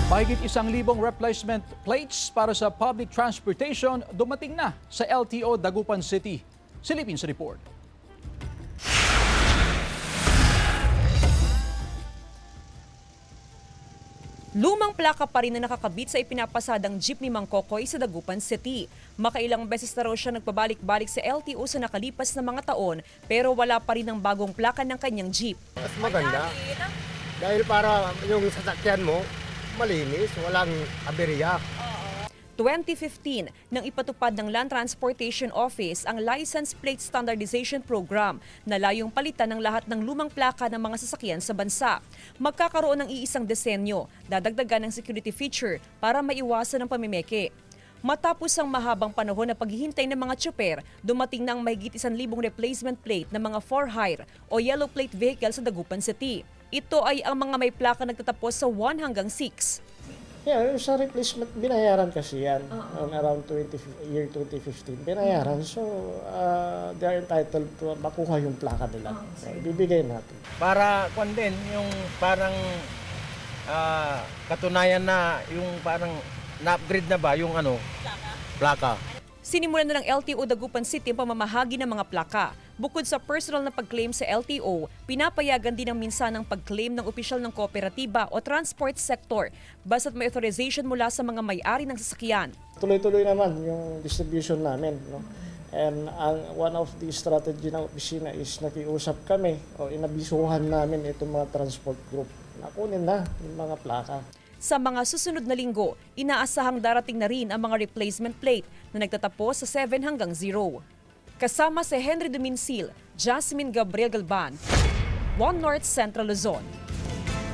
Mahigit 1,000 replacement plates para sa public transportation dumating na sa LTO Dagupan City. Silipin sa report. Lumang plaka pa rin na nakakabit sa ipinapasadang jeep ni Mang Kokoy sa Dagupan City. Makailang beses na raw siya nagpabalik-balik sa LTO sa nakalipas na mga taon pero wala pa rin ang bagong plaka ng kanyang jeep. Mas maganda. Dahil para yung sasakyan mo, malinis, walang aberya. 2015, nang ipatupad ng Land Transportation Office ang License Plate Standardization Program na layong palitan ng lahat ng lumang plaka ng mga sasakyan sa bansa. Magkakaroon ng iisang disenyo, dadagdagan ng security feature para maiwasan ang pamimeke. Matapos ang mahabang panahon na paghihintay ng mga tsuper, dumating na ang mahigit 1,000 replacement plate ng mga for-hire o yellow plate vehicle sa Dagupan City. Ito ay ang mga may plaka nagtatapos sa 1 hanggang 6. Yeah, yung sa replacement, binayaran kasi yan. Around year 2015, binayaran. So, they're entitled to makuha yung plaka nila. So, bibigay natin. Para kung din, yung parang katunayan na yung parang na-upgrade na ba yung plaka. Sinimulan na ng LTO Dagupan City ang pamamahagi ng mga plaka. Bukod sa personal na pag-claim sa LTO, pinapayagan din ang minsanang pag-claim ng opisyal ng kooperatiba o transport sector basta't may authorization mula sa mga may-ari ng sasakyan. Tuloy-tuloy naman yung distribution namin. No? And one of the strategy ng opisina is nakiusap kami o inabisuhan namin itong mga transport group. Nakunin na yung mga plaka. Sa mga susunod na linggo, inaasahang darating na rin ang mga replacement plate na nagtatapos sa 7 hanggang 0. Kasama si Henry Dominsil, Jasmine Gabriel Galban, One North Central Luzon.